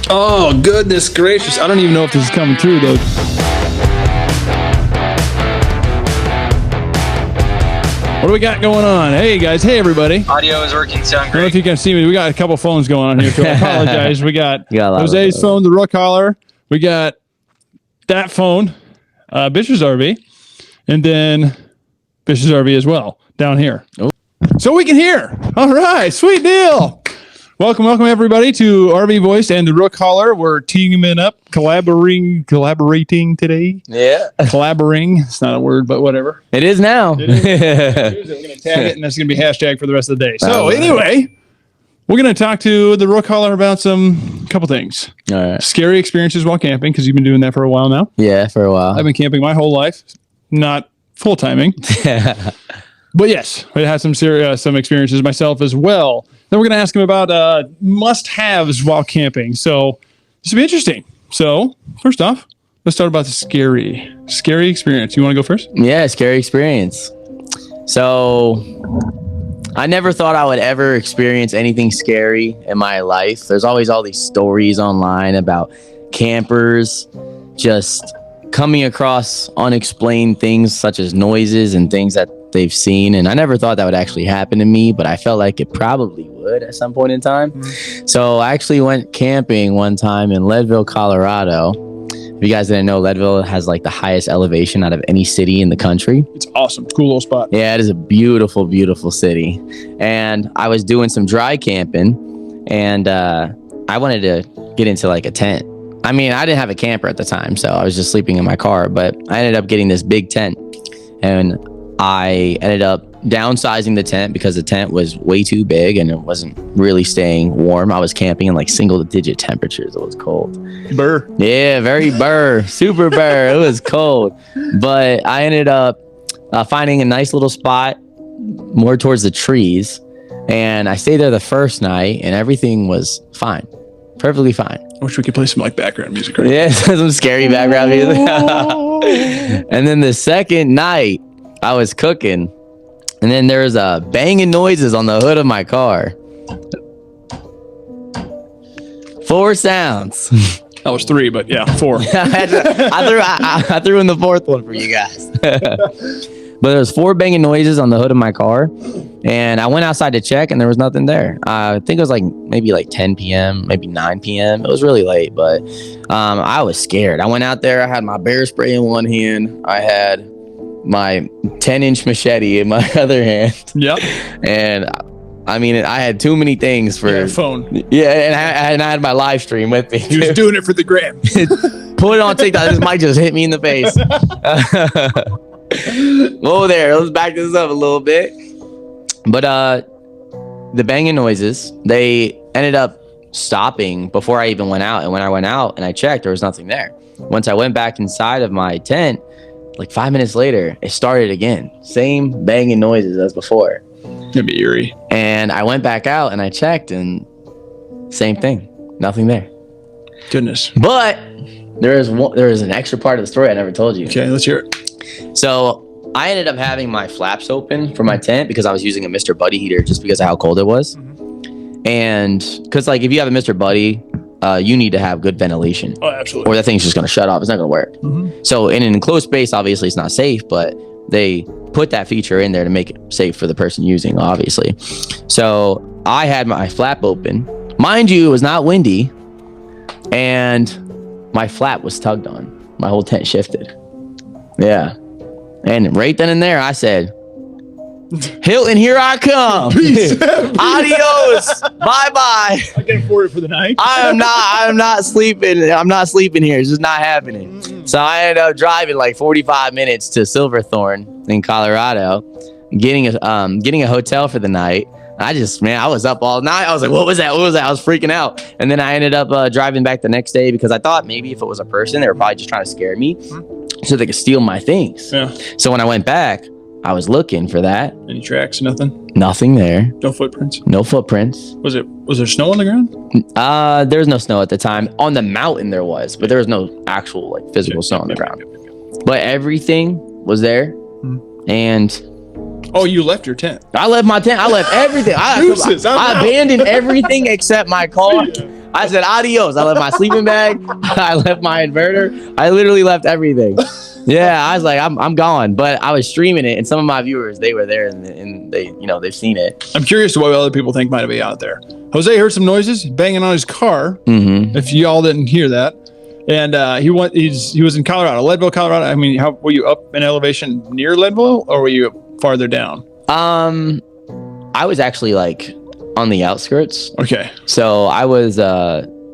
Oh, goodness gracious. I don't even know if this is coming through, though. What do we got going on? Hey, guys. Hey, everybody. Audio is working. Sound I don't know great. if you can see me. We got a couple phones going on here, so I apologize. We got Jose's phone, the ThaRookHauler. We got that phone, Bishop's RV, and then Bishop's RV as well down here. Oh. So we can hear. All right. Sweet deal. Welcome, everybody, to RV Voice and the ThaRookHauler. We're teaming up, collaborating today. Yeah. Collaborating. It's not a word, but whatever. It is now. It is. We're going to tag it, and that's going to be hashtag for the rest of the day. So anyway, we're going to talk to the ThaRookHauler about couple things. All right. Scary experiences while camping, because you've been doing that for a while now. Yeah, for a while. I've been camping my whole life, not full-timing. But yes, I had some experiences myself as well. Then we're going to ask him about must-haves while camping. So this will be interesting. So first off, let's start about the scary experience. You want to go first? Yeah, scary experience. So I never thought I would ever experience anything scary in my life. There's always all these stories online about campers just coming across unexplained things such as noises and things that they've seen, and I never thought that would actually happen to me, but I felt like it probably would at some point in time. So I actually went camping one time in Leadville, Colorado. If you guys didn't know, Leadville has like the highest elevation out of any city in the country. It's awesome. Cool little spot. Yeah, it is a beautiful, beautiful city. And I was doing some dry camping, and I wanted to get into like a tent. I mean, I didn't have a camper at the time, so I was just sleeping in my car, but I ended up getting this big tent, and I ended up downsizing the tent because the tent was way too big and it wasn't really staying warm. I was camping in like single-digit temperatures. It was cold. Burr. Yeah, very burr. Super burr. It was cold. But I ended up finding a nice little spot more towards the trees. And I stayed there the first night and everything was fine. Perfectly fine. I wish we could play some like background music right Yeah, some scary background music. And then the second night, I was cooking, and then there was banging noises on the hood of my car. 4 sounds. That was 3, but yeah, 4. I threw in the 4th one for you guys. But there was 4 banging noises on the hood of my car, and I went outside to check, and there was nothing there. I think it was like maybe like 10 p.m., maybe 9 p.m. It was really late, but I was scared. I went out there. I had my bear spray in one hand. I had my 10-inch machete in my other hand. Yep. And I mean, I had too many things for a phone. Yeah, and I had my live stream with me. He was doing it for the gram. Put it on TikTok. This mic just hit me in the face. Whoa there. Let's back this up a little bit. But the banging noises, they ended up stopping before I even went out. And when I went out and I checked, there was nothing there. Once I went back inside of my tent, like 5 minutes later, it started again. Same banging noises as before. It'd be eerie. And I went back out and I checked, and same thing. Nothing there. Goodness. But there is an extra part of the story I never told you. Okay, let's hear it. So I ended up having my flaps open for my tent because I was using a Mr. Buddy heater just because of how cold it was. And because like if you have a Mr. Buddy, you need to have good ventilation. Oh, absolutely. Or that thing's just going to shut off. It's not going to work. So in an enclosed space, obviously it's not safe, but they put that feature in there to make it safe for the person using, obviously. So I had my flap open. Mind you, it was not windy, and my flap was tugged on. My whole tent shifted. Yeah. And right then and there, I said, Hilton, here I come. Adios. Bye-bye. I can afford it for the night. I'm not sleeping. I'm not sleeping here. It's just not happening. So I ended up driving like 45 minutes to Silverthorne in Colorado, getting a hotel for the night. I was up all night. I was like, what was that? I was freaking out. And then I ended up driving back the next day because I thought maybe if it was a person, they were probably just trying to scare me so they could steal my things. Yeah. So when I went back, I was looking for that. Any tracks? Nothing? Nothing there. No footprints? No footprints. Was there snow on the ground? There was no snow at the time. On the mountain there was, but there was no actual like physical snow on the ground. But everything was there. And oh, you left your tent? I left my tent. I left everything. I abandoned everything except my car. I said adios. I left my sleeping bag. I left my inverter. I literally left everything. Yeah, I was like, I'm gone. But I was streaming it, and some of my viewers, they were there, and they, they've seen it. I'm curious what other people think might be out there. Jose heard some noises banging on his car. If y'all didn't hear that, and he was in Colorado, Leadville, Colorado. I mean, how were you up in elevation near Leadville, or were you farther down? I was actually like on the outskirts. Okay. So I was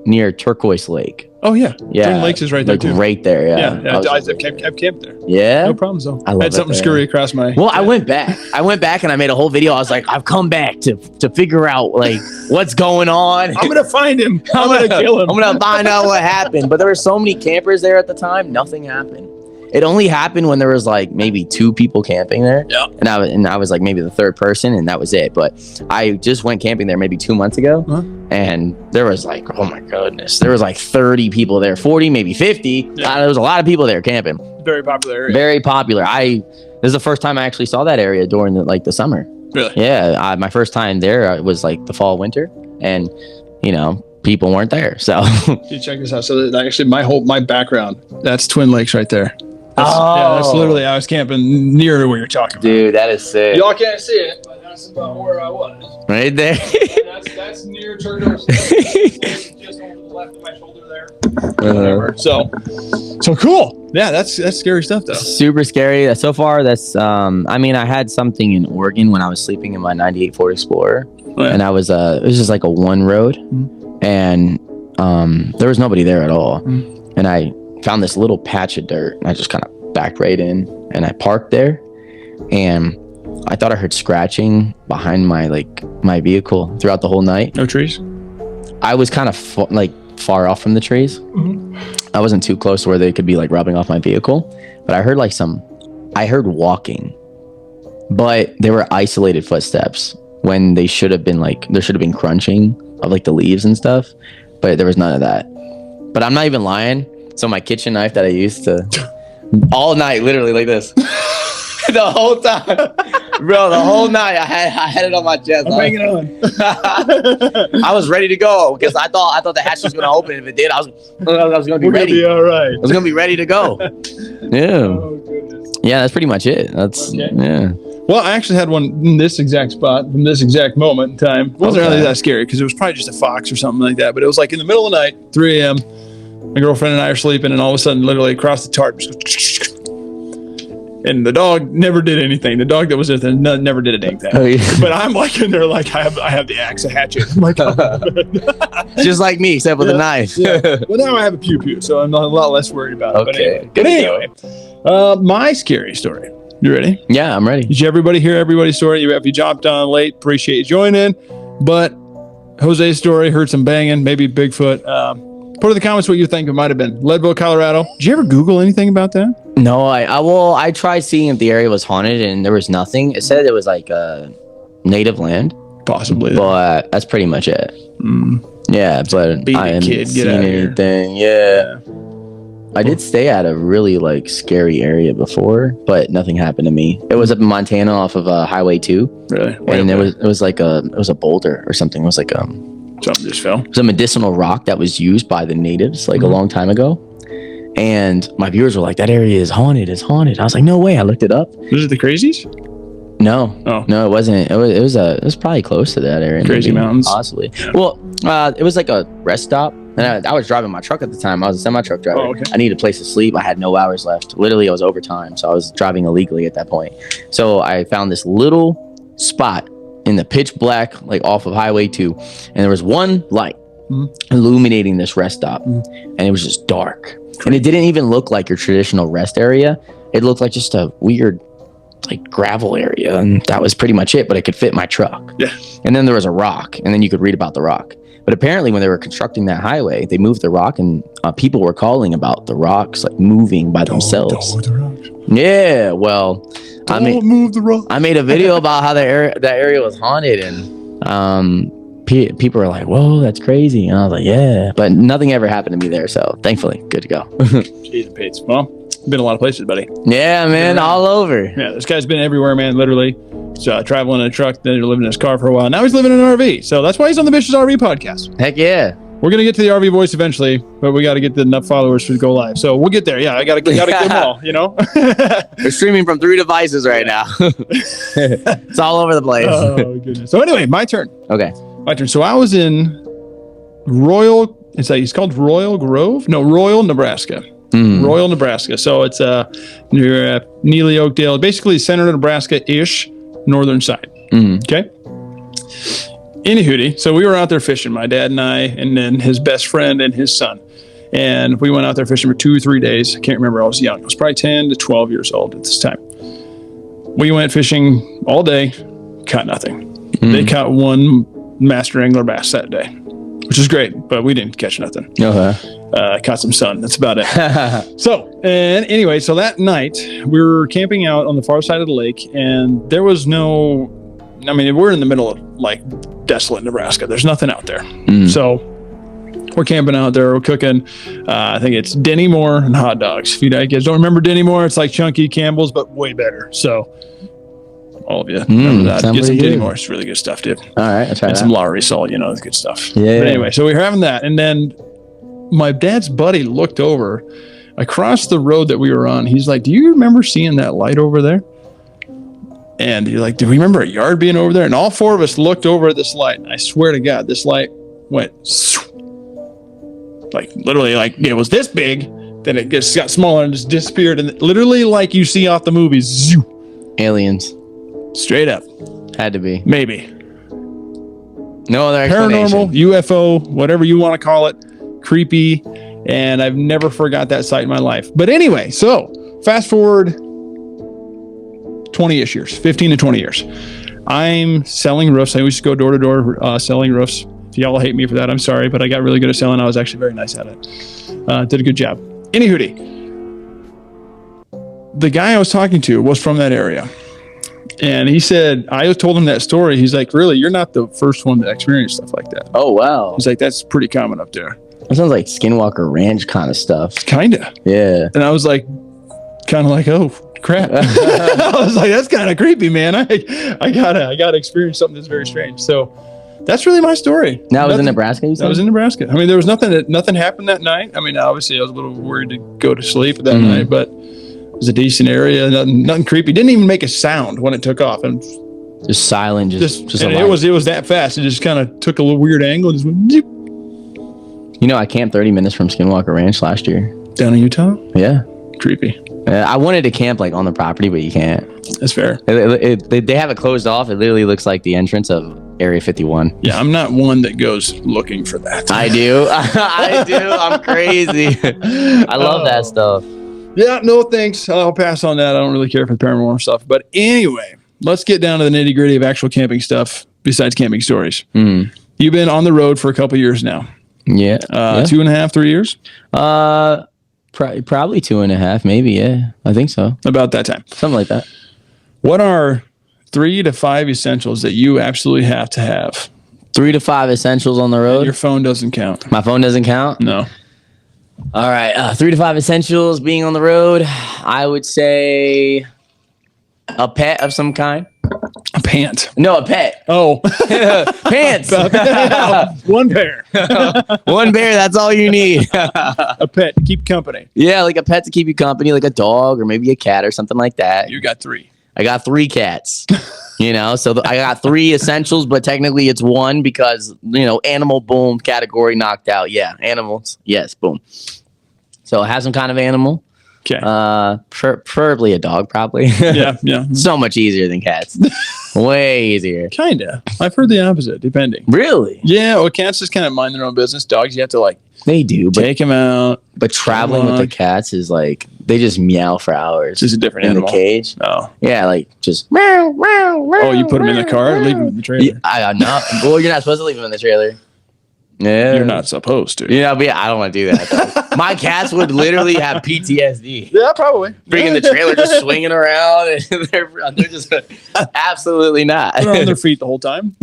near Turquoise Lake. Oh yeah. Yeah. Twin Lakes is right there too. Right there. Yeah. Yeah. I've camped there. Yeah. No problems though. I had something scurry across my. Well, I went back and I made a whole video. I was like, I've come back to figure out like what's going on. I'm gonna find him. I'm gonna kill him. I'm gonna find out what happened. But there were so many campers there at the time. Nothing happened. It only happened when there was like maybe 2 people camping there. Yeah. And I was like maybe the 3rd person, and that was it. But I just went camping there maybe 2 months ago, and there was like, oh my goodness, there was like 30 people there, 40, maybe 50. Yeah. There was a lot of people there camping. Very popular area. Very popular. This is the first time I actually saw that area during the summer. Really? Yeah. My first time there was like the fall, winter, and people weren't there. So you check this out. So actually, my background, that's Twin Lakes right there. That's literally, I was camping near where you're talking about. Dude, that is sick. Y'all can't see it, but that's about where I was. Right there. that's near Turtles. Just over the left of my shoulder there. So cool. Yeah, that's scary stuff though. Super scary. So far, that's I mean, I had something in Oregon when I was sleeping in my 98 Ford Explorer, and I was it was just like a one road, and there was nobody there at all, and I found this little patch of dirt, and I just kind of backed right in, and I parked there, and I thought I heard scratching behind my vehicle throughout the whole night. No trees? I was kind of far off from the trees. I wasn't too close to where they could be like rubbing off my vehicle, but I heard I heard walking, but they were isolated footsteps when they should have been there should have been crunching of like the leaves and stuff, but there was none of that. But I'm not even lying. So my kitchen knife that I used to all night, literally like this, the whole time, bro, the whole night I had it on my chest. I'm hanging on. I was ready to go because I thought the hatch was going to open. If it did, I was going to be ready. Be all right. I was going to be ready to go. Yeah. Oh goodness. Yeah, that's pretty much it. That's yeah. Well, I actually had one in this exact spot from this exact moment in time. It wasn't really that scary because it was probably just a fox or something like that. But it was like in the middle of the night, 3 a.m. My girlfriend and I are sleeping, and all of a sudden, literally across the tarp, and the dog never did anything. The dog that was there never did anything. Oh, yeah. But I'm like in there, like I have the axe, a hatchet. I'm like, just like me, except with a knife. Well, now I have a pew pew, so I'm a lot less worried about it. Okay. But anyway, my scary story. You ready? Yeah, I'm ready. Did everybody hear everybody's story? If you jumped on late, appreciate you joining. But Jose's story, heard some banging, maybe Bigfoot. Put in the comments what you think it might have been. Leadville, Colorado. Did you ever Google anything about that? No, I tried seeing if the area was haunted, and there was nothing. It said it was like native land. Possibly. But that's pretty much it. Yeah, but Beat I it, haven't kid. Get seen out of here. anything. Yeah. I did stay at a really scary area before, but nothing happened to me. It was up in Montana off of Highway 2. Really? And it was a boulder or something. It was like something just fell. it was a medicinal rock that was used by the natives a long time ago. And my viewers were like, that area is haunted. It's haunted. I was like, no way. I looked it up. Was it the Crazies? No. Oh. No, it wasn't. It was probably close to that area. Crazy Mountains. Possibly. Well, it was like a rest stop. And I was driving my truck at the time. I was a semi-truck driver. Oh, okay. I needed a place to sleep. I had no hours left. Literally, I was overtime. So I was driving illegally at that point. So I found this little spot in the pitch black, like off of Highway 2. And there was one light illuminating this rest stop. And it was just dark. And it didn't even look like your traditional rest area. It looked like just a weird gravel area. And that was pretty much it. But it could fit my truck. Yeah. And then there was a rock. And then you could read about the rock. But apparently when they were constructing that highway, they moved the rock, and people were calling about the rocks moving by themselves. Don't move the rocks. Yeah, well, Don't move the rocks. I made a video about how that area was haunted, and people were like, "Whoa, that's crazy!" And I was like, "Yeah," but nothing ever happened to me there, so thankfully, good to go. Jeez, Pates. Well, been a lot of places, buddy. Yeah, man, all over. Yeah, this guy's been everywhere, man. Literally, traveling in a truck, then living in his car for a while. Now he's living in an RV, so that's why he's on the Vicious RV podcast. Heck yeah. we're gonna get to the RV voice eventually, but we got to get the enough followers to go live. So we'll get there. Yeah, I gotta get them all. You know, we're streaming from 3 devices right now. It's all over the place. Oh goodness. So anyway, my turn. Okay, my turn. So I was in Royal. It's called Royal Grove. No, Royal, Nebraska. Royal, Nebraska. So it's near Neely, Oakdale, basically center of Nebraska-ish, northern side. Okay. Anywho, so we were out there fishing, my dad and I, and then his best friend and his son. And we went out there fishing for 2 or 3 days. I can't remember. I was young. I was probably 10 to 12 years old at this time. We went fishing all day, caught nothing. They caught one master angler bass that day, which is great, but we didn't catch nothing. Caught some sun. That's about it. So, and anyway, so that night we were camping out on the far side of the lake, and there was no, I mean, we're in the middle of like desolate Nebraska. There's nothing out there. So we're camping out there. We're cooking. I think it's Denny Moore and hot dogs. If you guys don't remember Denny Moore, it's like Chunky Campbell's, but way better. So all of you remember that. Get some Denny Moore. It's really good stuff, dude. All right, I'll try and that. some Lowry salt, you know, good stuff. Yeah. But anyway, so we were having that, and then my dad's buddy looked over across the road that we were on. He's like, "Do you remember seeing that light over there?" And you're like, "Do we remember a yard being over there?" And all 4 of us looked over at this light. And I swear to God, this light went like literally, like it was this big. Then it just got smaller and just disappeared. And literally, like you see off the movies, aliens. Straight up. Had to be. Maybe. No other explanation. Paranormal, UFO, whatever you want to call it. Creepy. And I've never forgot that sight in my life. But anyway, so fast forward 20-ish years, 15 to 20 years. I'm selling roofs. I used to go door to door selling roofs. If y'all hate me for that, I'm sorry, but I got really good at selling. I was actually very nice at it. Did a good job. Anywho, the guy I was talking to was from that area. And he said, I told him that story. He's like, really, you're not the first one to experience stuff like that. Oh, wow. He's like, that's pretty common up there. That sounds like Skinwalker Ranch kind of stuff. Kinda. Yeah. And I was like, kind of like, oh, crap. I was like, that's kind of creepy, man. I gotta experience something that's very strange. So that's really my story. Now, was in Nebraska, you said? I was in Nebraska. I mean, there was nothing happened that night. I mean, obviously, I was a little worried to go to sleep that night, but it was a decent area. Nothing creepy. Didn't even make a sound when it took off. And just silent. Just and it was that fast. It just kind of took a little weird angle. And just went, zoop. You know, I camped 30 minutes from Skinwalker Ranch last year. Down in Utah? Yeah. Creepy. I wanted to camp like on the property, but you can't. That's fair. They have it closed off. It literally looks like the entrance of Area 51. Yeah, I'm not one that goes looking for that. I do. I do. I'm crazy. I love that stuff. Yeah, no thanks. I'll pass on that. I don't really care for the paranormal stuff. But anyway, let's get down to the nitty gritty of actual camping stuff besides camping stories. You've been on the road for a couple years now. Yeah. 2.5, 3 years? Probably 2.5, maybe. Yeah, I think so. About that time. Something like that. What are 3 to 5 essentials that you absolutely have to have? 3 to 5 essentials on the road? Your phone doesn't count. My phone doesn't count? No. All right. 3 to 5 essentials being on the road. I would say a pet of some kind. A pant. No, a pet. Oh. Pants. One pair. One pair, that's all you need. A pet to keep company. Yeah, like a pet to keep you company, like a dog or maybe a cat or something like that. You got 3. I got 3 cats. You know, so I got 3 essentials, but technically it's 1 because, you know, animal, boom, category knocked out. Yeah, animals. Yes, boom. So have some kind of animal. Okay. Preferably a dog, probably. Yeah. So much easier than cats. Way easier. Kinda. I've heard the opposite, depending. Really? Yeah. Well, cats just kind of mind their own business. Dogs, you have to like. They do. Take them out. But traveling with the cats is like they just meow for hours. It's just a different in animal. The cage. Oh. Yeah, like just meow, meow, meow. Oh, you put them in the car or leave them in the trailer? Yeah, no. Well, you're not supposed to leave them in the trailer. Yeah. You're not supposed to. Yeah, but I don't want to do that, though. My cats would literally have PTSD. Yeah, probably. Bringing the trailer, just swinging around, and they're just absolutely not. They're on their feet the whole time.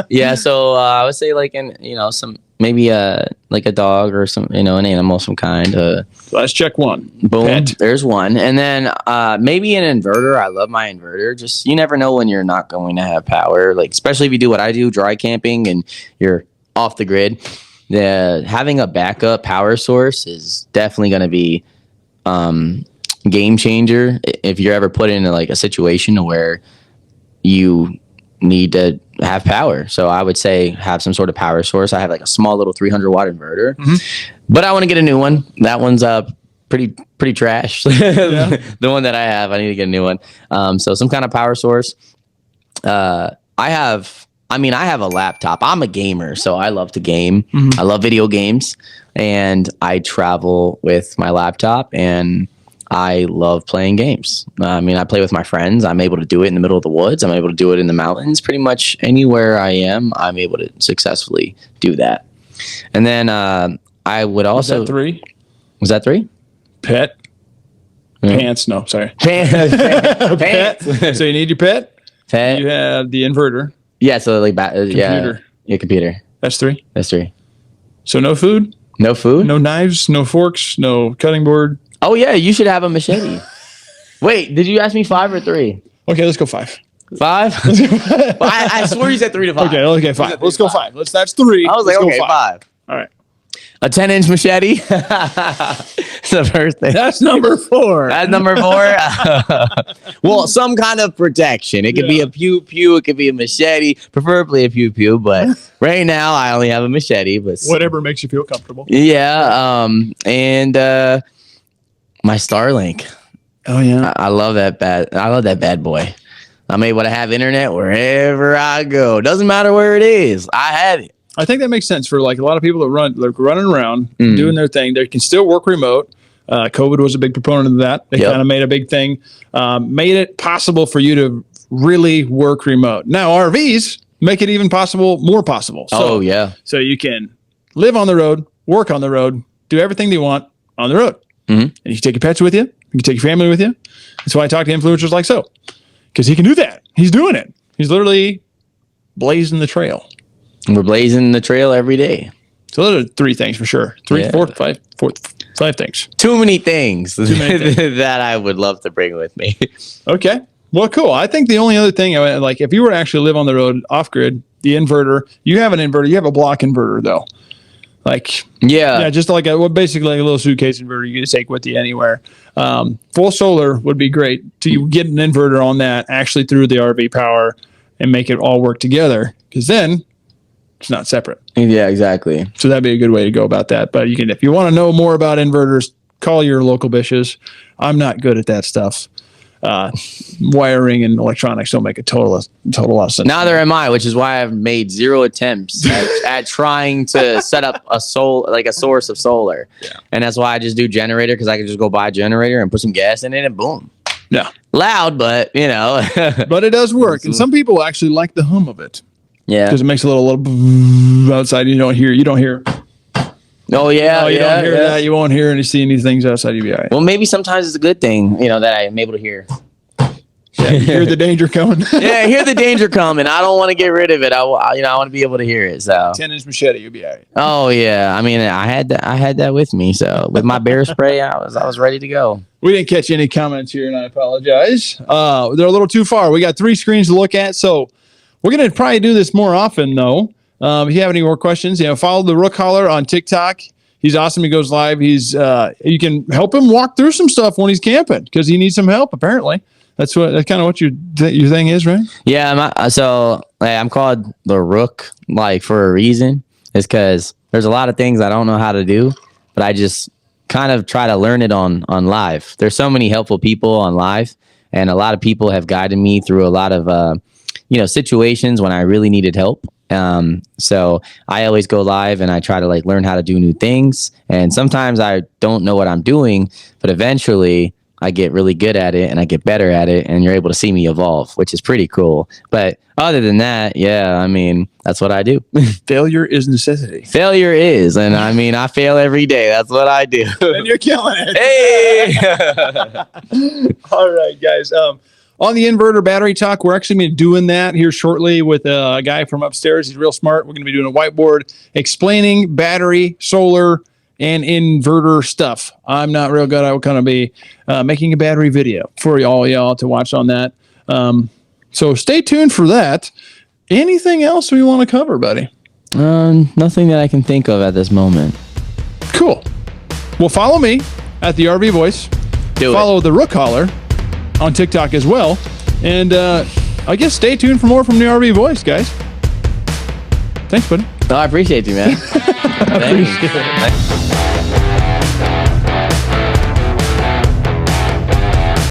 Yeah, so I would say like some maybe like a dog or some an animal of some kind. So let's check 1. Boom. Pet. There's 1, and then maybe an inverter. I love my inverter. Just you never know when you're not going to have power. Like especially if you do what I do, dry camping, and you're off the grid. having a backup power source is definitely going to be game changer if you're ever put into like a situation where you need to have power. So I would say have some sort of power source. I have like a small little 300 watt inverter, but I want to get a new one. That one's pretty trash. The one that I have, I need to get a new one. So some kind of power source. I have a laptop. I'm a gamer, so I love to game. I love video games, and I travel with my laptop, and I love playing games. I mean, I play with my friends. I'm able to do it in the middle of the woods. I'm able to do it in the mountains. Pretty much anywhere I am, I'm able to successfully do that. And then I would also... Was that 3? Was that 3? Pet. Pants. No, sorry. Pants. So you need your pet. Pet. You have the inverter. Yeah, so like computer. Yeah, computer. That's 3. That's 3. So no food? No food? No knives, no forks, no cutting board. Oh yeah, you should have a machete. Wait, did you ask me 5 or 3? Okay, let's go 5. 5? I swore you said 3 to 5. Okay, 5. Let's go 5. That's 3. I was like, okay, 5. All right. A 10-inch machete. That's the first thing. That's number 4. That's number 4. Well, some kind of protection. It could be a pew. It could be a machete, preferably a pew. But right now, I only have a machete. But whatever makes you feel comfortable. Yeah. And my StarLink. Oh yeah. I love that bad boy. I'm able to have internet wherever I go. Doesn't matter where it is. I have it. I think that makes sense for like a lot of people that running around doing their thing. They can still work remote. COVID was a big proponent of that. They kind of made a big thing, made it possible for you to really work remote. Now RVs make it even more possible. So, so you can live on the road, work on the road, do everything you want on the road. And you can take your pets with you. You can take your family with you. That's why I talk to influencers like so, because he can do that. He's doing it. He's literally blazing the trail. We're blazing the trail every day. So those are 3 things for sure. 3, 4, 5 things. Too many things that I would love to bring with me. Okay. Well, cool. I think the only other thing, like if you were to actually live on the road off grid, the inverter, you have an inverter, you have a block inverter though. Like, just like basically like a little suitcase inverter you can take with you anywhere. Full solar would be great to get an inverter on that actually through the RV power and make it all work together. Because then it's not separate. Yeah, exactly. So that'd be a good way to go about that. But you can, if you want to know more about inverters, call your local bishes. I'm not good at that stuff. Wiring and electronics don't make a total lot of sense. Neither am I, which is why I've made 0 attempts at trying to set up a source of solar. Yeah. And that's why I just do generator, because I can just go buy a generator and put some gas in it and boom. Yeah. Loud, but you know. But it does work. And some people actually like the hum of it. Yeah. Because it makes a little outside. You don't hear. Oh yeah. No, you don't hear that. You won't hear see any things outside. You'll be all right. Well, maybe sometimes it's a good thing, that I'm able to hear. Yeah, you hear the danger coming. Yeah, I hear the danger coming. I don't want to get rid of it. I want to be able to hear it. So 10-inch machete, you'll be all right. Oh yeah. I mean, I had that with me. So with my bear spray, I was ready to go. We didn't catch any comments here, and I apologize. They're a little too far. We got 3 screens to look at, so we're gonna probably do this more often, though. If you have any more questions, follow the RVer on TikTok. He's awesome. He goes live. You can help him walk through some stuff when he's camping because he needs some help. Apparently, that's kind of what your thing is, right? Yeah. I'm called the Rook, for a reason. It's because there's a lot of things I don't know how to do, but I just kind of try to learn it on live. There's so many helpful people on live, and a lot of people have guided me through a lot of situations when I really needed help. So I always go live and I try to learn how to do new things. And sometimes I don't know what I'm doing, but eventually I get really good at it and I get better at it, and you're able to see me evolve, which is pretty cool. But other than that, that's what I do. Failure is necessity. Failure is. And I fail every day. That's what I do. And you're killing it. Hey. All right, guys. On the inverter battery talk, we're actually going to be doing that here shortly with a guy from upstairs. He's real smart. We're going to be doing a whiteboard explaining battery, solar, and inverter stuff. I'm not real good. I will kind of be making a battery video for y'all to watch on that. So stay tuned for that. Anything else we want to cover, buddy? Nothing that I can think of at this moment. Cool. Well, follow me at the RV Voice. Follow the Rook Hauler on TikTok as well. And I guess stay tuned for more from the RV Voice, guys. Thanks, buddy. No, I appreciate you, man. Thanks.